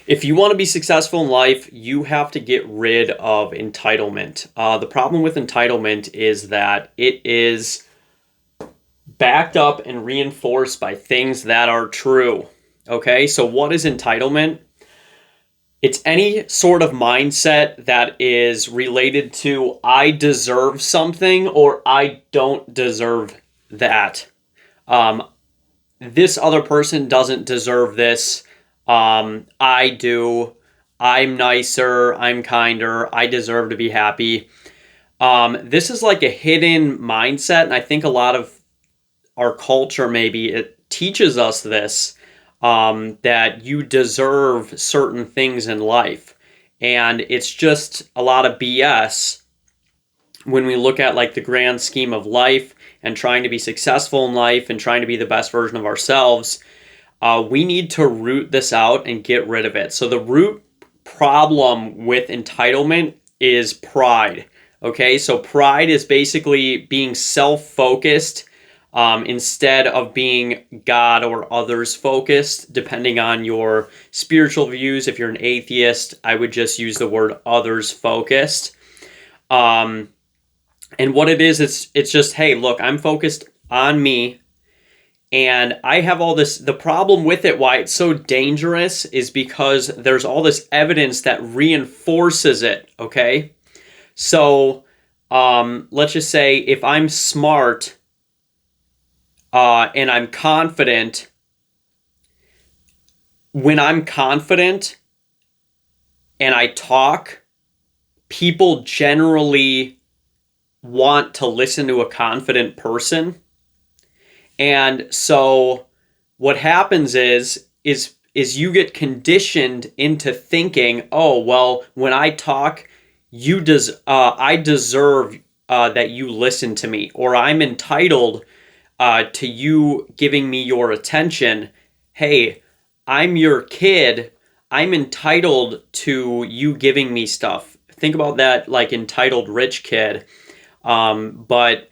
If you want to be successful in life, you have to get rid of entitlement. The problem with entitlement is that it is backed up and reinforced by things that are true. Okay, so what is entitlement? It's any sort of mindset that is related to I deserve something or I don't deserve that. Um, this other person doesn't deserve this. I do. I'm nicer. I'm kinder. I deserve to be happy. This is like a hidden mindset, and I think a lot of our culture maybe it teaches us this, that you deserve certain things in life, and it's just a lot of BS when we look at like the grand scheme of life and trying to be successful in life and trying to be the best version of ourselves. We need to root this out and get rid of it. So the root problem with entitlement is pride. Okay, so pride is basically being self-focused instead of being God or others focused, depending on your spiritual views. If you're an atheist, I would just use the word others focused. And what it is, it's just, hey, look, I'm focused on me. And I have all this, the problem with it, why it's so dangerous, is because there's all this evidence that reinforces it, okay? So let's just say if I'm smart and I'm confident, when I'm confident and I talk, people generally want to listen to a confident person. And so what happens is you get conditioned into thinking, oh, well, when I talk, I deserve that you listen to me, or I'm entitled to you giving me your attention. Hey, I'm your kid. I'm entitled to you giving me stuff. Think about that like entitled rich kid. But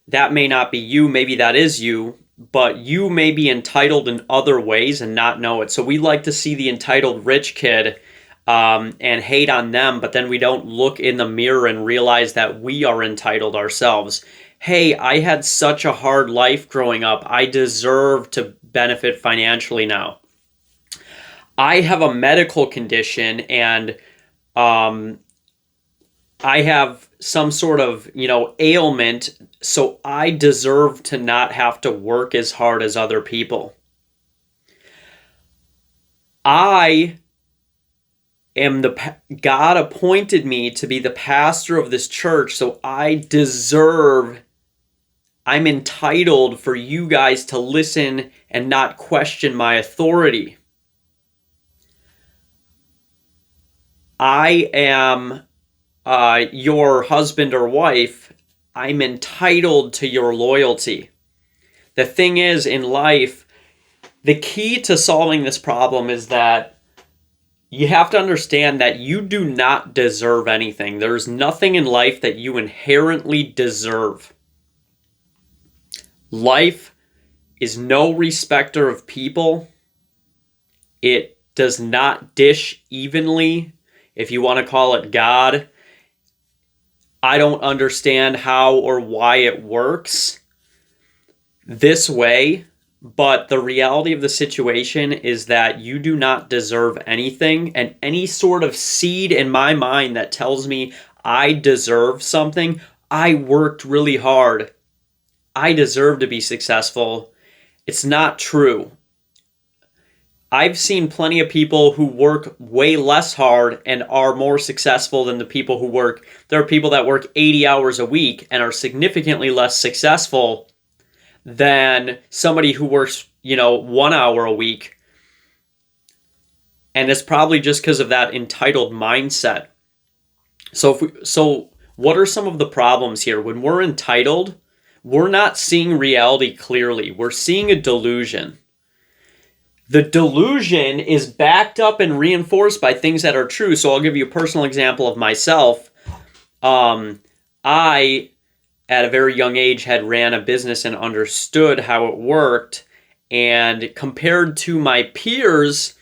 that may not be you. Maybe that is you, but you may be entitled in other ways and not know it. So we like to see the entitled rich kid and hate on them, but then we don't look in the mirror and realize that we are entitled ourselves. Hey, I had such a hard life growing up. I deserve to benefit financially now. I have a medical condition and I have some sort of, ailment, so I deserve to not have to work as hard as other people. I am God appointed me to be the pastor of this church, so I'm entitled for you guys to listen and not question my authority. I am your husband or wife. I'm entitled to your loyalty. The thing is, in life, the key to solving this problem is that you have to understand that you do not deserve anything. There's nothing in life that you inherently deserve. Life is no respecter of people. It does not dish evenly, if you want to call it God. I don't understand how or why it works this way, but the reality of the situation is that you do not deserve anything, and any sort of seed in my mind that tells me I deserve something, I worked really hard, I deserve to be successful, it's not true. I've seen plenty of people who work way less hard and are more successful than the people who work. There are people that work 80 hours a week and are significantly less successful than somebody who works, 1 hour a week. And it's probably just because of that entitled mindset. So what are some of the problems here? When we're entitled, we're not seeing reality clearly. We're seeing a delusion. The delusion is backed up and reinforced by things that are true. So I'll give you a personal example of myself. I, at a very young age, had ran a business and understood how it worked. And compared to my peers,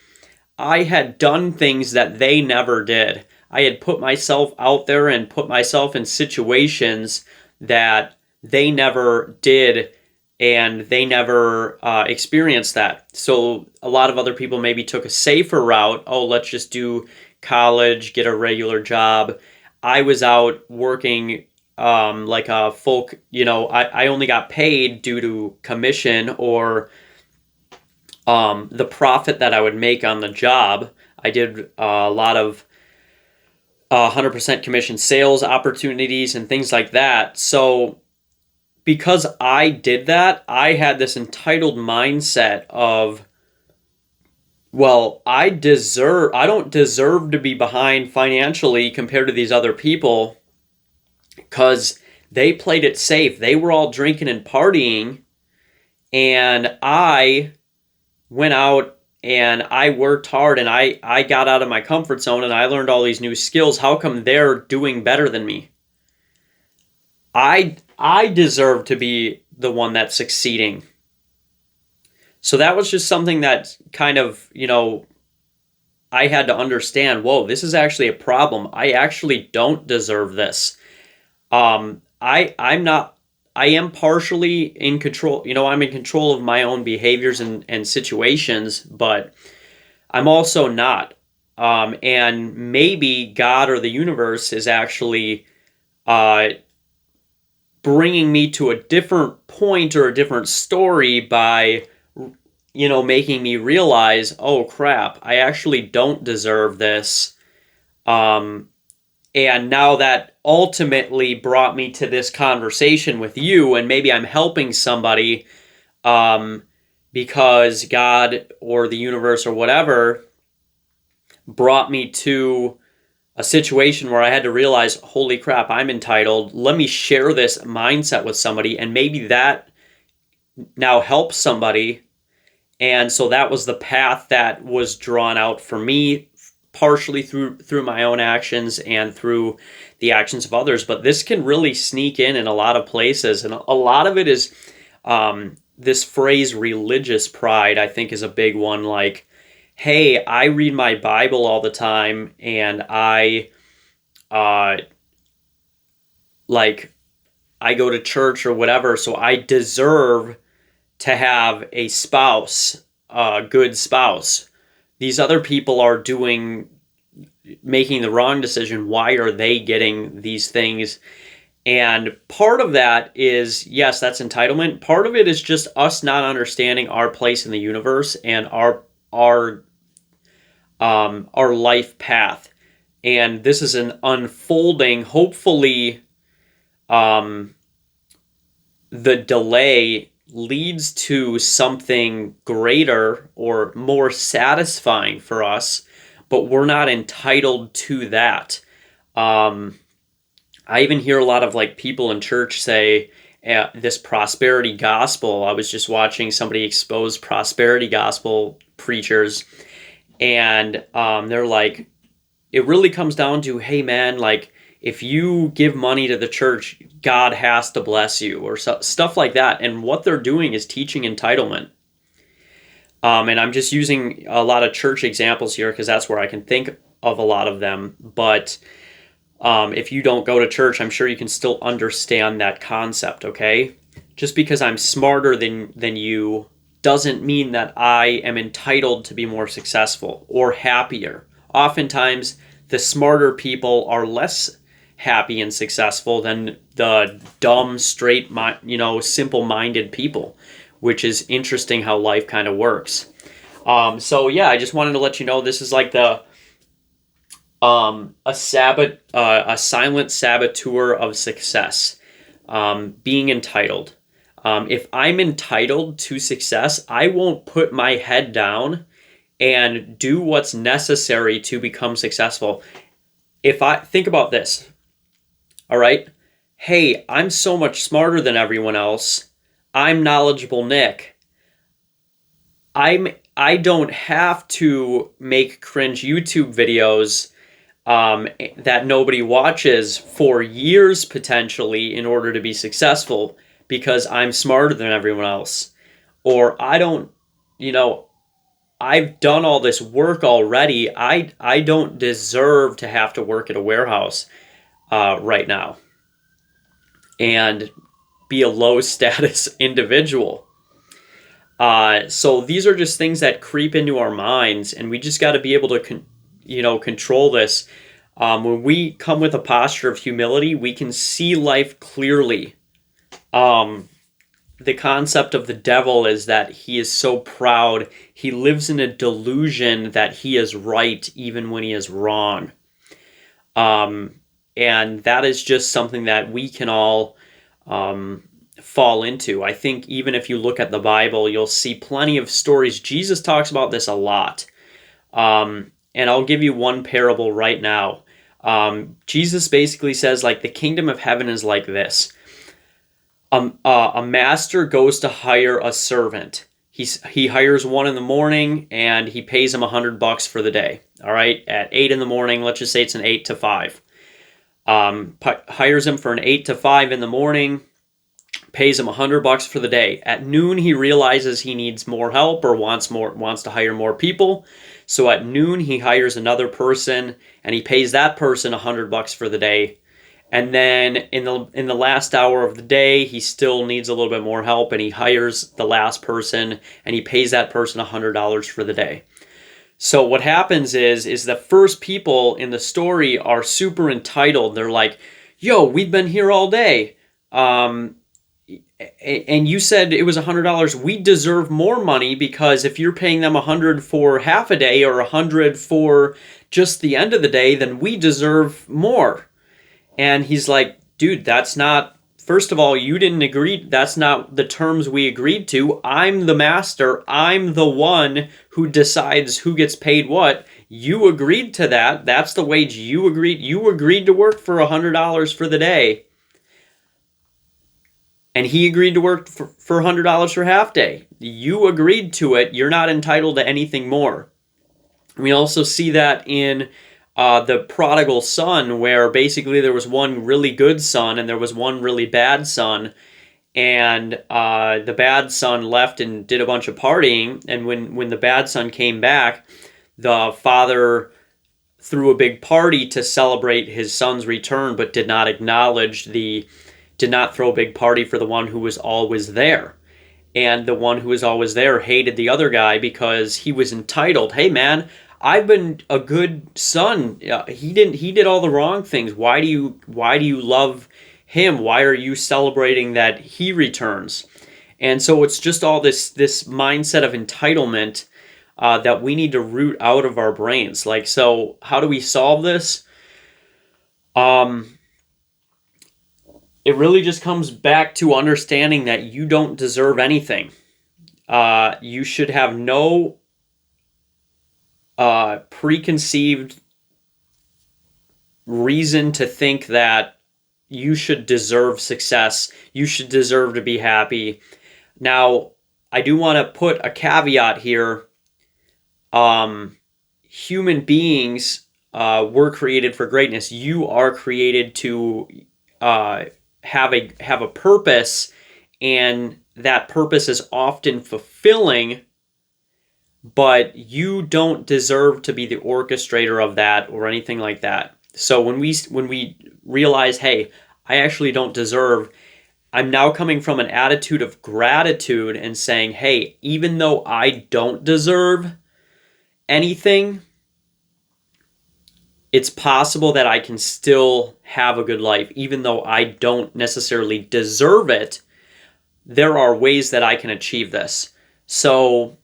I had done things that they never did. I had put myself out there and put myself in situations that they never did, and they never experienced that. So a lot of other people maybe took a safer route. Oh, let's just do college, get a regular job. I was out working like a full, I only got paid due to commission or the profit that I would make on the job. I did a lot of 100% commission sales opportunities and things like that. So because I did that, I had this entitled mindset of, well, I don't deserve to be behind financially compared to these other people because they played it safe. They were all drinking and partying, and I went out and I worked hard, and I got out of my comfort zone, and I learned all these new skills. How come they're doing better than me? I deserve to be the one that's succeeding. So that was just something that kind of, I had to understand, whoa, this is actually a problem. I actually don't deserve this. I'm not, I am partially in control. I'm in control of my own behaviors and situations, but I'm also not. And maybe God or the universe is actually bringing me to a different point or a different story by, making me realize, oh crap, I actually don't deserve this. And now that ultimately brought me to this conversation with you, and maybe I'm helping somebody because God or the universe or whatever brought me to a situation where I had to realize, holy crap, I'm entitled. Let me share this mindset with somebody, and maybe that now helps somebody. And so that was the path that was drawn out for me, partially through my own actions and through the actions of others. But this can really sneak in a lot of places, and a lot of it is this phrase religious pride, I think, is a big one. Like, hey, I read my Bible all the time, and I go to church or whatever, so I deserve to have a spouse, a good spouse. These other people are making the wrong decision. Why are they getting these things? And part of that is, yes, that's entitlement. Part of it is just us not understanding our place in the universe and our life path. And this is an unfolding, hopefully, the delay leads to something greater or more satisfying for us, but we're not entitled to that. I even hear a lot of people in church say this prosperity gospel. I was just watching somebody expose prosperity gospel preachers, and they're like, it really comes down to, hey man, if you give money to the church, God has to bless you, or stuff like that. And what they're doing is teaching entitlement. And I'm just using a lot of church examples here because that's where I can think of a lot of them. But if you don't go to church, I'm sure you can still understand that concept, okay? Just because I'm smarter than you doesn't mean that I am entitled to be more successful or happier. Oftentimes, the smarter people are less happy and successful than the dumb, straight, simple-minded people, which is interesting how life kind of works. So yeah, I just wanted to let you know this is like a silent saboteur of success, being entitled. If I'm entitled to success, I won't put my head down and do what's necessary to become successful. If I think about this, all right, hey, I'm so much smarter than everyone else. I'm knowledgeable Nick. I don't have to make cringe YouTube videos that nobody watches for years potentially in order to be successful because I'm smarter than everyone else. Or I don't, I've done all this work already. I don't deserve to have to work at a warehouse right now and be a low status individual. So these are just things that creep into our minds, and we just got to be able to control this. When we come with a posture of humility, we can see life clearly. The concept of the devil is that he is so proud. He lives in a delusion that he is right even when he is wrong. And that is just something that we can all fall into. I think even if you look at the Bible, you'll see plenty of stories. Jesus talks about this a lot. And I'll give you one parable right now. Jesus basically says, like, the kingdom of heaven is like this. A master goes to hire a servant. He hires one in the morning and he pays him $100 for the day. All right, at 8 in the morning, let's just say it's an 8 to 5. Hires him for an 8 to 5 in the morning, pays him $100 for the day. At noon, he realizes he needs more help or wants to hire more people. So at noon, he hires another person and he pays that person $100 for the day. And then in the last hour of the day, he still needs a little bit more help, and he hires the last person, and he pays that person $100 for the day. So what happens is the first people in the story are super entitled. They're like, "Yo, we've been here all day, and you said it was $100. We deserve more money because if you're paying them $100 for half a day or $100 for just the end of the day, then we deserve more." And he's like, dude, that's not, first of all, you didn't agree. That's not the terms we agreed to. I'm the master. I'm the one who decides who gets paid what. You agreed to that. That's the wage you agreed. You agreed to work for $100 for the day. And he agreed to work for $100 for half day. You agreed to it. You're not entitled to anything more. We also see that in the prodigal son, where basically there was one really good son and there was one really bad son, and the bad son left and did a bunch of partying, and when the bad son came back, the father threw a big party to celebrate his son's return, but did not throw a big party for the one who was always there. And the one who was always there hated the other guy because he was entitled. Hey man, I've been a good son. He did all the wrong things. Why do you love him? Why are you celebrating that he returns? And so it's just all this mindset of entitlement that we need to root out of our brains. Like, so how do we solve this? It really just comes back to understanding that you don't deserve anything. You should have no preconceived reason to think that you should deserve success. You should deserve to be happy. Now, I do want to put a caveat here. Human beings were created for greatness. You are created to have a purpose, and that purpose is often fulfilling, but you don't deserve to be the orchestrator of that or anything like that. So when we realize, hey, I actually don't deserve, I'm now coming from an attitude of gratitude and saying, hey, even though I don't deserve anything, it's possible that I can still have a good life. Even though I don't necessarily deserve it, there are ways that I can achieve this. So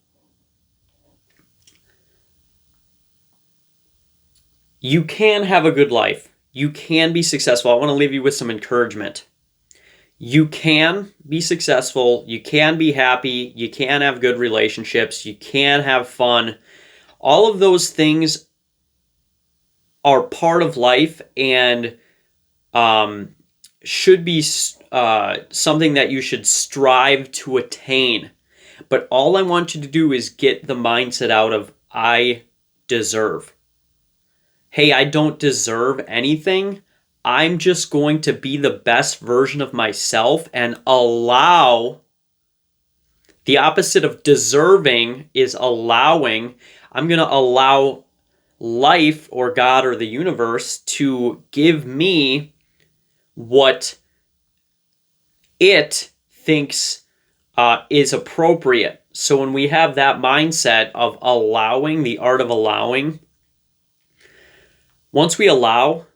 you can have a good life. You can be successful. I want to leave you with some encouragement. You can be successful. You can be happy. You can have good relationships. You can have fun. All of those things are part of life and should be something that you should strive to attain. But all I want you to do is get the mindset out of I deserve. Hey, I don't deserve anything. I'm just going to be the best version of myself and allow The opposite of deserving is allowing. I'm going to allow life or God or the universe to give me what it thinks is appropriate. So when we have that mindset of allowing, the art of allowing, once we allow,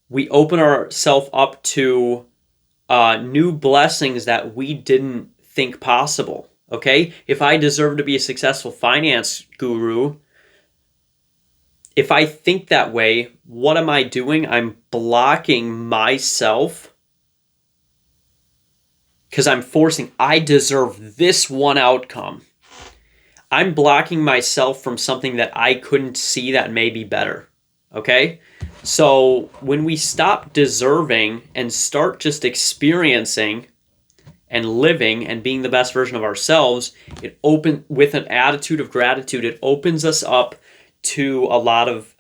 we open ourselves up to new blessings that we didn't think possible. Okay? If I deserve to be a successful finance guru, if I think that way, what am I doing? I'm blocking myself because I'm forcing, I deserve this one outcome. I'm blocking myself from something that I couldn't see that may be better. Okay? So when we stop deserving and start just experiencing and living and being the best version of ourselves, with an attitude of gratitude, it opens us up to a lot of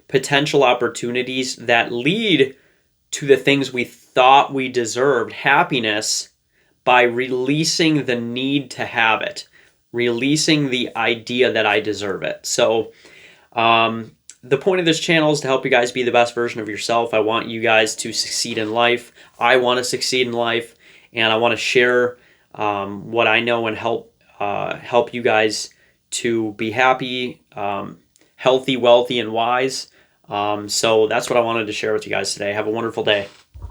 potential opportunities that lead to the things we thought we deserved, happiness, by releasing the need to have it, releasing the idea that I deserve it. So the point of this channel is to help you guys be the best version of yourself. I want you guys to succeed in life. I want to succeed in life, and I want to share what I know and help you guys to be happy, healthy, wealthy, and wise. So that's what I wanted to share with you guys today. Have a wonderful day.